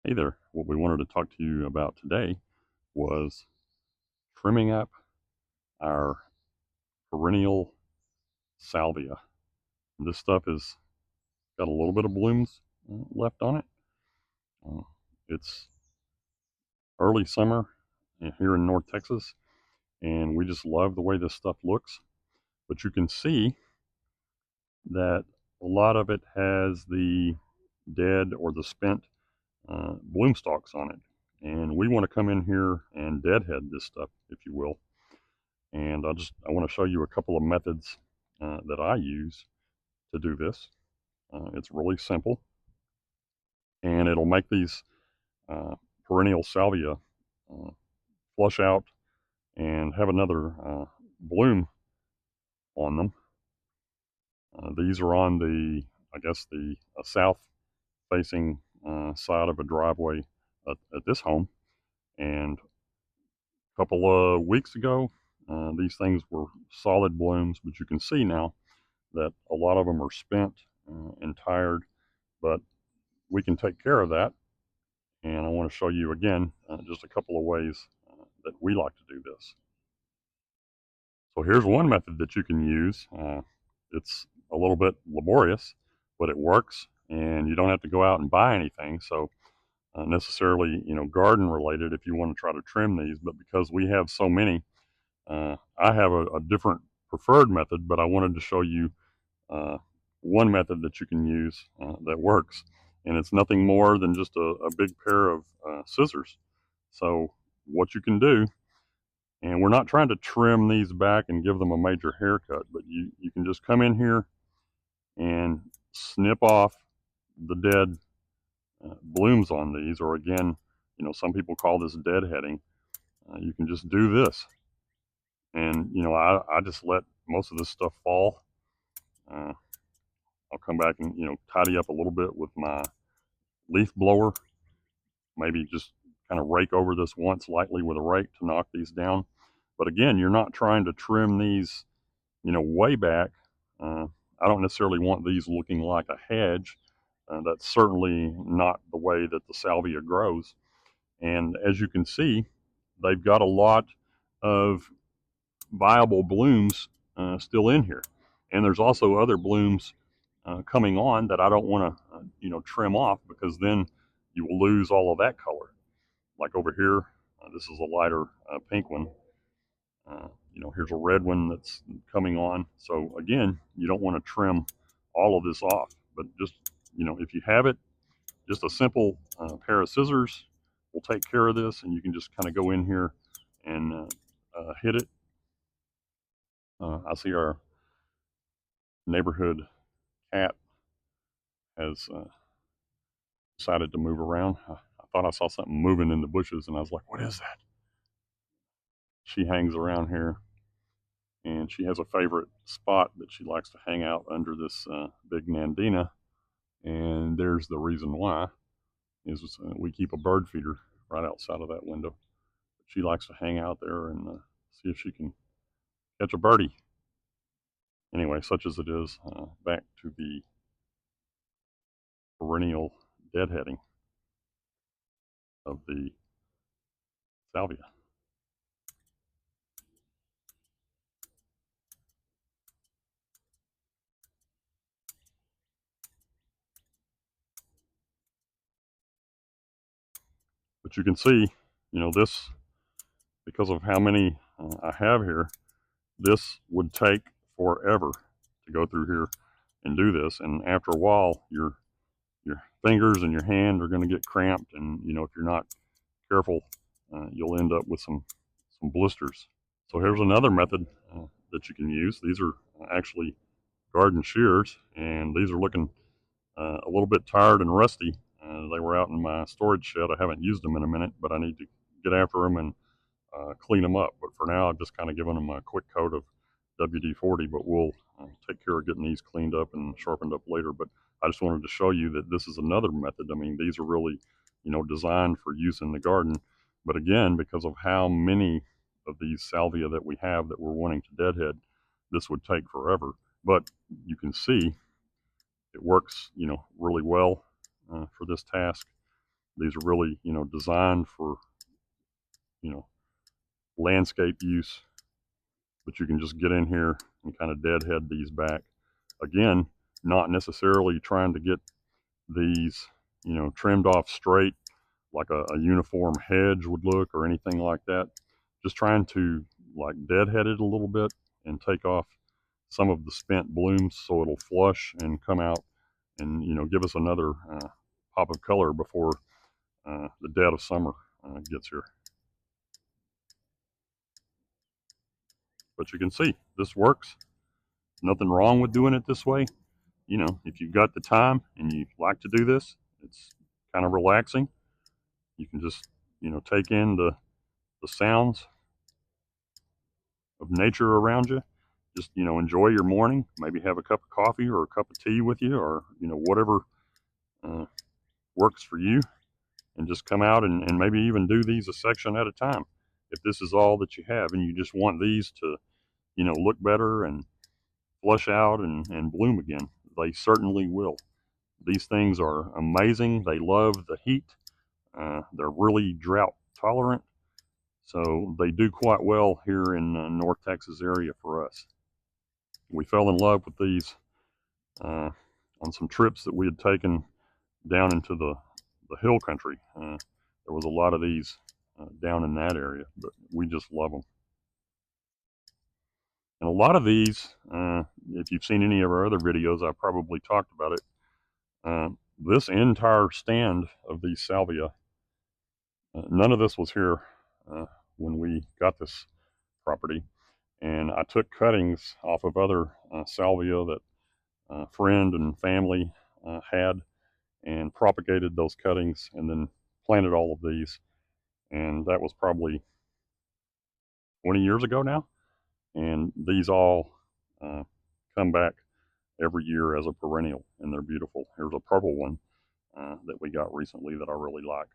Hey there. What we wanted to talk to you about today was trimming up our perennial salvia. This stuff has got a little bit of blooms left on it. Uh, it's early summer here in North Texas, and we just love the way this stuff looks. But you can see that a lot of it has the dead or the spent bloom stalks on it. And we want to come in here and deadhead this stuff, if you will. And I want to show you a couple of methods that I use to do this. It's really simple, and it'll make these uh, perennial salvia uh, flush out and have another bloom on them. These are on the, I guess, the south-facing side of a driveway at this home. And a couple of weeks ago, these things were solid blooms, but you can see now that a lot of them are spent and tired, but we can take care of that. And I want to show you again just a couple of ways that we like to do this. So here's one method that you can use. It's a little bit laborious, but it works, and you don't have to go out and buy anything. So necessarily, garden related if you want to try to trim these. But because we have so many, I have a different preferred method, but I wanted to show you one method that you can use that works. And it's nothing more than just a big pair of scissors. So what you can do, and we're not trying to trim these back and give them a major haircut, but you can just come in here and snip off the dead blooms on these, or again, some people call this deadheading. You can just do this. And, I just let most of this stuff fall. Uh, I'll come back and, tidy up a little bit with my leaf blower. Maybe just kind of rake over this once lightly with a rake to knock these down. But again, you're not trying to trim these, way back. I don't necessarily want these looking like a hedge. That's certainly not the way that the salvia grows. And as you can see, they've got a lot of viable blooms still in here. And there's also other blooms coming on that I don't want to, trim off, because then you will lose all of that color. Like over here, this is a lighter pink one. Here's a red one that's coming on. So again, you don't want to trim all of this off, but just, if you have it, just a simple pair of scissors will take care of this, and you can just kind of go in here and hit it. I see our neighborhood cat has decided to move around. I thought I saw something moving in the bushes, and I was like, what is that? She hangs around here, and she has a favorite spot that she likes to hang out under this big nandina. And there's the reason why, is we keep a bird feeder right outside of that window. She likes to hang out there and see if she can catch a birdie. Anyway, such as it is, back to the perennial deadheading of the salvia. But you can see, this, because of how many I have here, this would take forever to go through here and do this. And after a while, your fingers and your hand are going to get cramped, and if you're not careful, you'll end up with some blisters. So here's another method that you can use. These are actually garden shears, and these are looking a little bit tired and rusty. They were out in my storage shed. I haven't used them in a minute, but I need to get after them and clean them up. But for now, I've just kind of given them a quick coat of WD-40, but we'll take care of getting these cleaned up and sharpened up later. But I just wanted to show you that this is another method. I mean, these are really, designed for use in the garden. But again, because of how many of these salvia that we have that we're wanting to deadhead, this would take forever. But you can see it works, really well for this task. These are really, designed for, landscape use, but you can just get in here and kind of deadhead these back. Again, not necessarily trying to get these, trimmed off straight like a uniform hedge would look or anything like that. Just trying to like deadhead it a little bit and take off some of the spent blooms so it'll flush and come out and, give us another pop of color before the dead of summer gets here. But you can see this works. Nothing wrong with doing it this way. If you've got the time and you like to do this, it's kind of relaxing. You can just, take in the sounds of nature around you. Just, enjoy your morning. Maybe have a cup of coffee or a cup of tea with you, or, whatever works for you. And just come out and maybe even do these a section at a time. If this is all that you have and you just want these to, look better and flush out and bloom again, they certainly will. These things are amazing. They love the heat. They're really drought tolerant. So they do quite well here in North Texas area for us. We fell in love with these on some trips that we had taken down into the hill country. There was a lot of these down in that area, but we just love them. And a lot of these, if you've seen any of our other videos, I've probably talked about it. This entire stand of these salvia, none of this was here when we got this property. And I took cuttings off of other salvia that a friend and family had, and propagated those cuttings and then planted all of these. And that was probably 20 years ago now. And these all come back every year as a perennial, and they're beautiful. Here's a purple one that we got recently that I really like.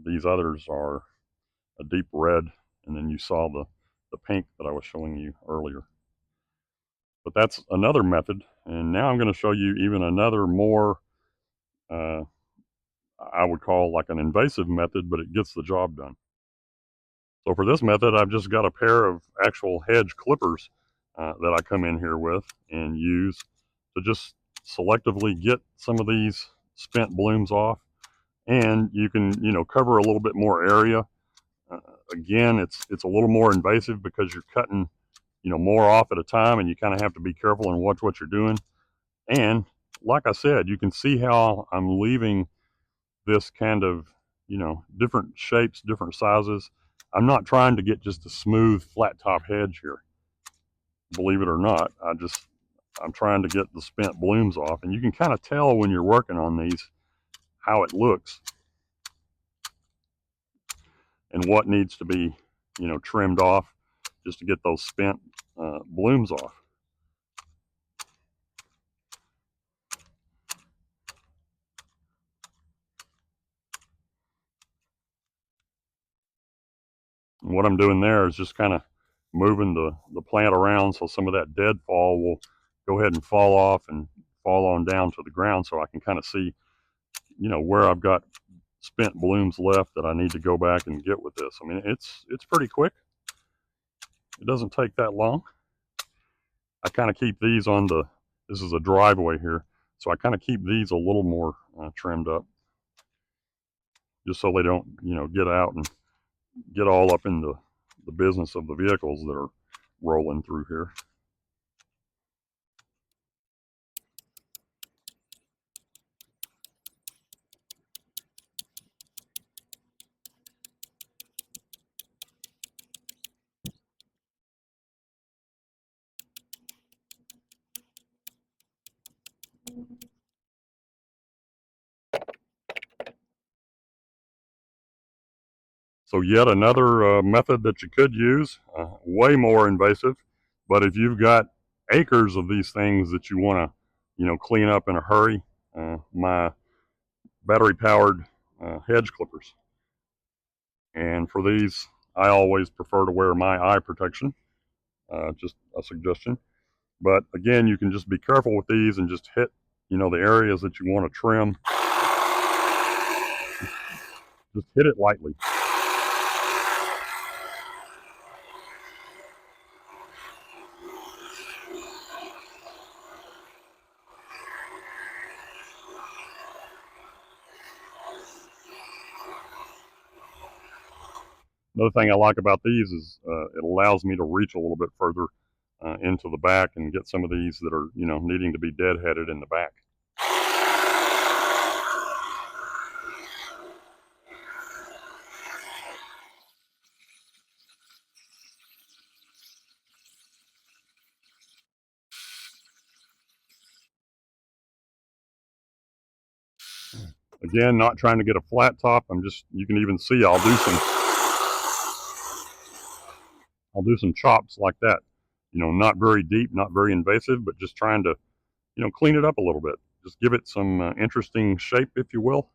These others are a deep red, and then you saw the pink that I was showing you earlier. But that's another method, and now I'm going to show you even another more, I would call like an invasive method, but it gets the job done. So for this method, I've just got a pair of actual hedge clippers that I come in here with and use to just selectively get some of these spent blooms off. And you can, cover a little bit more area. Again, it's a little more invasive because you're cutting, more off at a time, and you kind of have to be careful and watch what you're doing. And like I said, you can see how I'm leaving this kind of, different shapes, different sizes. I'm not trying to get just a smooth flat top hedge here. Believe it or not, I'm trying to get the spent blooms off, and you can kind of tell when you're working on these how it looks and what needs to be, trimmed off just to get those spent blooms off. And what I'm doing there is just kind of moving the plant around so some of that deadfall will go ahead and fall off and fall on down to the ground, so I can kind of see, where I've got spent blooms left that I need to go back and get with this. I mean, it's pretty quick. It doesn't take that long. I kind of keep these on this is a driveway here, so I kind of keep these a little more trimmed up, just so they don't, get out and get all up in the business of the vehicles that are rolling through here. So yet another method that you could use, way more invasive, but if you've got acres of these things that you want to, clean up in a hurry, my battery-powered hedge clippers. And for these, I always prefer to wear my eye protection, just a suggestion. But again, you can just be careful with these and just hit, the areas that you want to trim. Just hit it lightly. Another thing I like about these is it allows me to reach a little bit further into the back and get some of these that are, you know, needing to be deadheaded in the back. Again, not trying to get a flat top. I'm just, you can even see I'll do some chops like that. You know, not very deep, not very invasive, but just trying to, you know, clean it up a little bit. Just give it some interesting shape, if you will.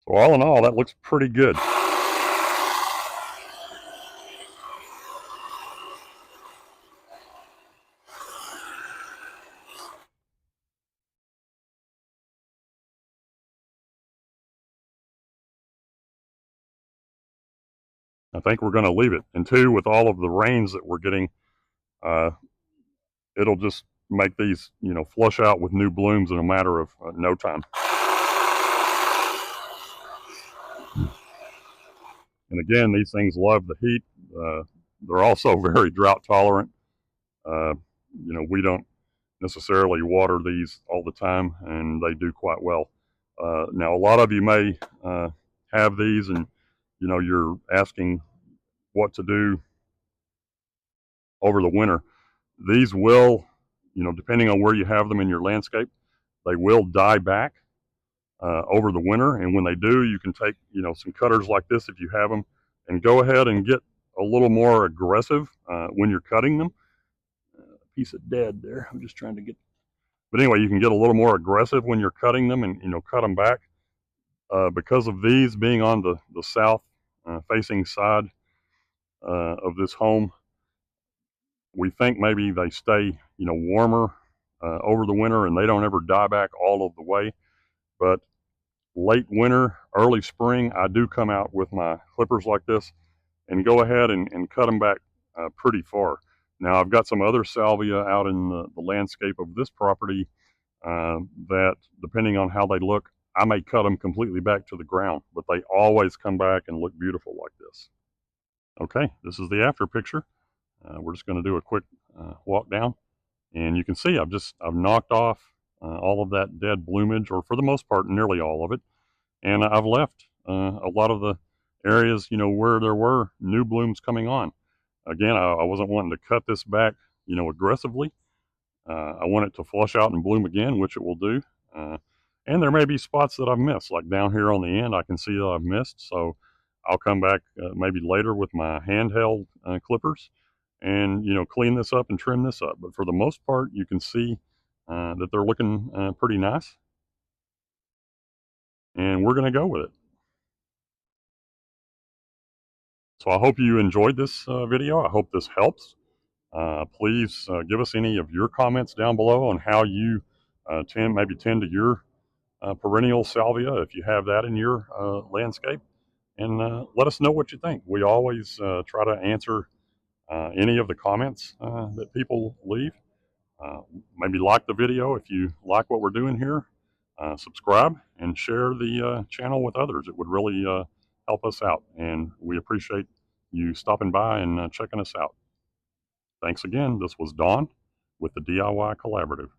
So all in all, that looks pretty good. I think we're going to leave it. And two, with all of the rains that we're getting, it'll just make these, you know, flush out with new blooms in a matter of no time. And again, these things love the heat. They're also very drought tolerant. You know, we don't necessarily water these all the time, and they do quite well. Now, a lot of you may have these, and you know, you're asking what to do over the winter. These will, you know, depending on where you have them in your landscape, they will die back over the winter. And when they do, you can take, you know, some cutters like this if you have them, and go ahead and get a little more aggressive when you're cutting them. Piece of dead there. I'm just trying to get. But anyway, you can get a little more aggressive when you're cutting them, and, you know, cut them back. Because of these being on the south facing side of this home, we think maybe they stay, you know, warmer over the winter, and they don't ever die back all of the way. But late winter, early spring, I do come out with my clippers like this and go ahead and cut them back pretty far. Now, I've got some other salvia out in the landscape of this property that, depending on how they look, I may cut them completely back to the ground, but they always come back and look beautiful like this. Okay, this is the after picture. We're just going to do a quick walk down, and you can see I've knocked off all of that dead bloomage, or for the most part, nearly all of it, and I've left a lot of the areas, you know, where there were new blooms coming on. Again, I wasn't wanting to cut this back, you know, aggressively. I want it to flush out and bloom again, which it will do. And there may be spots that I've missed, like down here on the end, I can see that I've missed. So I'll come back maybe later with my handheld clippers and, you know, clean this up and trim this up. But for the most part, you can see that they're looking pretty nice. And we're going to go with it. So I hope you enjoyed this video. I hope this helps. Please give us any of your comments down below on how you tend to your perennial salvia, if you have that in your landscape, and let us know what you think. We always try to answer any of the comments that people leave. Maybe like the video if you like what we're doing here. Subscribe and share the channel with others. It would really help us out, and we appreciate you stopping by and checking us out. Thanks again. This was Don with the DIY Collaborative.